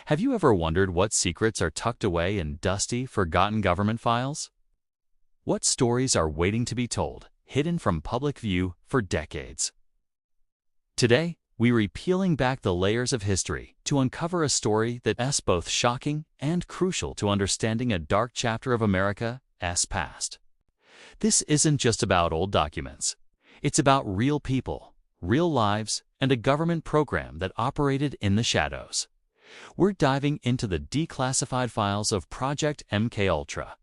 Have you ever wondered what secrets are tucked away in dusty, forgotten government files? What stories are waiting to be told, hidden from public view for decades? Today, we're peeling back the layers of history to uncover a story that's both shocking and crucial to understanding a dark chapter of America's past. This isn't just about old documents. It's about real people, real lives, and a government program that operated in the shadows. We're diving into the declassified files of Project MKUltra.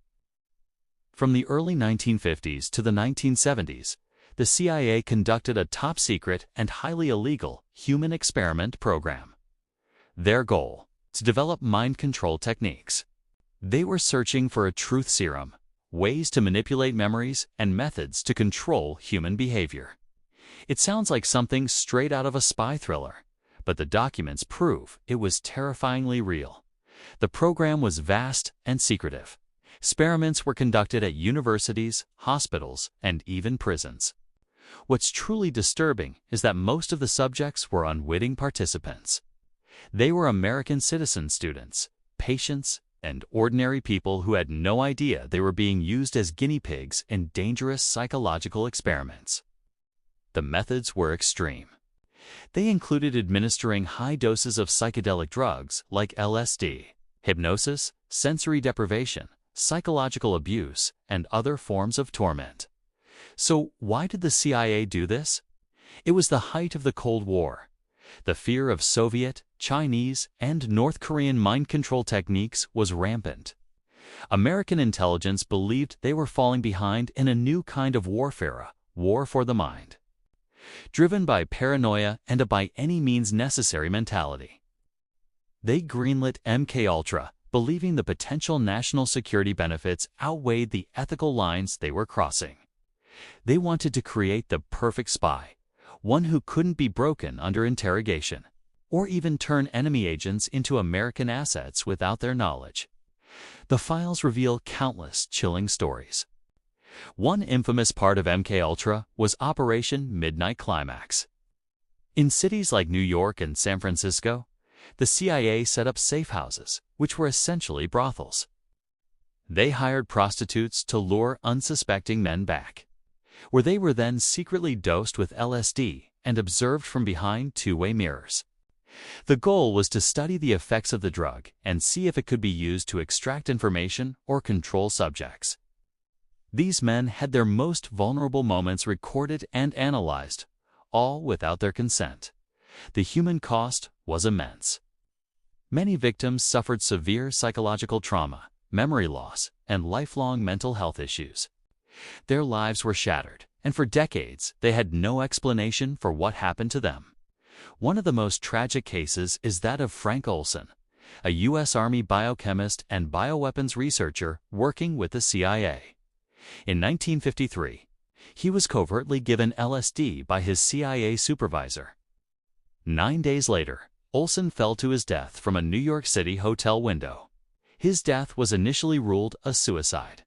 From the early 1950s to the 1970s, the CIA conducted a top-secret and highly illegal human experiment program. Their goal: to develop mind control techniques. They were searching for a truth serum, ways to manipulate memories, and methods to control human behavior. It sounds like something straight out of a spy thriller, but the documents prove it was terrifyingly real. The program was vast and secretive. Experiments were conducted at universities, hospitals, and even prisons. What's truly disturbing is that most of the subjects were unwitting participants. They were American citizen students, patients, and ordinary people who had no idea they were being used as guinea pigs in dangerous psychological experiments. The methods were extreme. They included administering high doses of psychedelic drugs like LSD, hypnosis, sensory deprivation, psychological abuse, and other forms of torment. So why did the CIA do this? It was the height of the Cold War. The fear of Soviet, Chinese, and North Korean mind control techniques was rampant. American intelligence believed they were falling behind in a new kind of warfare, a war for the mind. Driven by paranoia and a by-any-means-necessary mentality, they greenlit MKUltra, believing the potential national security benefits outweighed the ethical lines they were crossing. They wanted to create the perfect spy, one who couldn't be broken under interrogation, or even turn enemy agents into American assets without their knowledge. The files reveal countless chilling stories. One infamous part of MKUltra was Operation Midnight Climax. In cities like New York and San Francisco, the CIA set up safe houses, which were essentially brothels. They hired prostitutes to lure unsuspecting men back, where they were then secretly dosed with LSD and observed from behind two-way mirrors. The goal was to study the effects of the drug and see if it could be used to extract information or control subjects. These men had their most vulnerable moments recorded and analyzed, all without their consent. The human cost was immense. Many victims suffered severe psychological trauma, memory loss, and lifelong mental health issues. Their lives were shattered, and for decades they had no explanation for what happened to them. One of the most tragic cases is that of Frank Olson, a U.S. Army biochemist and bioweapons researcher working with the CIA. In 1953, he was covertly given LSD by his CIA supervisor. 9 days later, Olson fell to his death from a New York City hotel window. His death was initially ruled a suicide.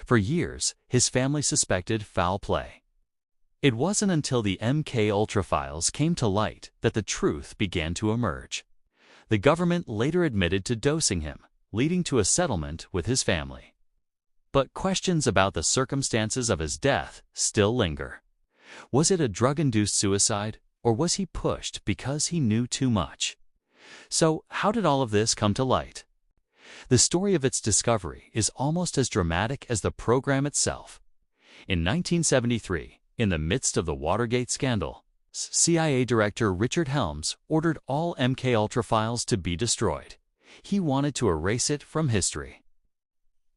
For years, his family suspected foul play. It wasn't until the MKUltra files came to light that the truth began to emerge. The government later admitted to dosing him, leading to a settlement with his family. But questions about the circumstances of his death still linger. Was it a drug-induced suicide, or was he pushed because he knew too much? So, how did all of this come to light? The story of its discovery is almost as dramatic as the program itself. In 1973, in the midst of the Watergate scandal, CIA Director Richard Helms ordered all MKUltra files to be destroyed. He wanted to erase it from history.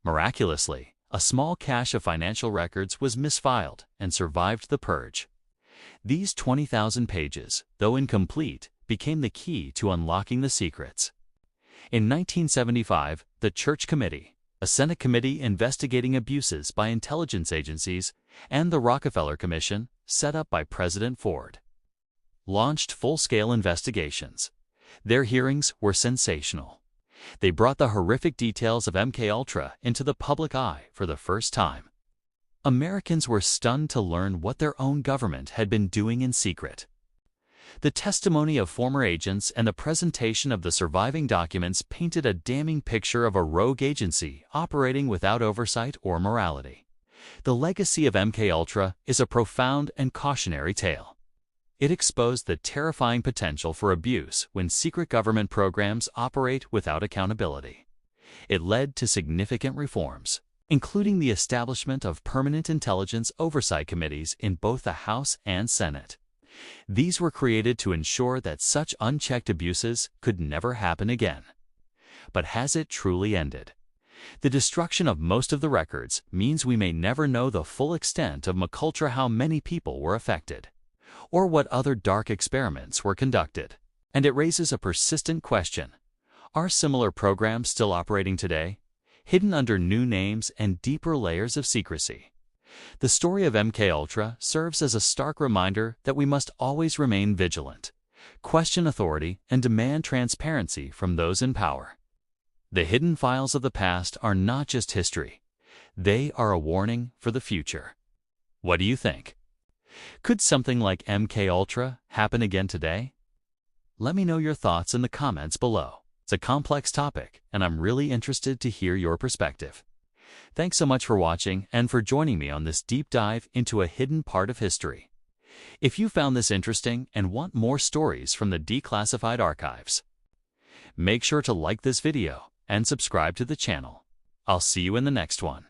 Miraculously, a small cache of financial records was misfiled and survived the purge. These 20,000 pages, though incomplete, became the key to unlocking the secrets. In 1975, the Church Committee, a Senate committee investigating abuses by intelligence agencies, and the Rockefeller Commission, set up by President Ford, launched full-scale investigations. Their hearings were sensational. They brought the horrific details of MKUltra into the public eye for the first time. Americans were stunned to learn what their own government had been doing in secret. The testimony of former agents and the presentation of the surviving documents painted a damning picture of a rogue agency operating without oversight or morality. The legacy of MKUltra is a profound and cautionary tale. It exposed the terrifying potential for abuse when secret government programs operate without accountability. It led to significant reforms, including the establishment of permanent intelligence oversight committees in both the House and Senate. These were created to ensure that such unchecked abuses could never happen again. But has it truly ended? The destruction of most of the records means we may never know the full extent of MKUltra, how many people were affected, or what other dark experiments were conducted. And it raises a persistent question. Are similar programs still operating today, hidden under new names and deeper layers of secrecy? The story of MKUltra serves as a stark reminder that we must always remain vigilant, question authority, and demand transparency from those in power. The hidden files of the past are not just history. They are a warning for the future. What do you think? Could something like MKUltra happen again today? Let me know your thoughts in the comments below. It's a complex topic, and I'm really interested to hear your perspective. Thanks so much for watching and for joining me on this deep dive into a hidden part of history. If you found this interesting and want more stories from the declassified archives, make sure to like this video and subscribe to the channel. I'll see you in the next one.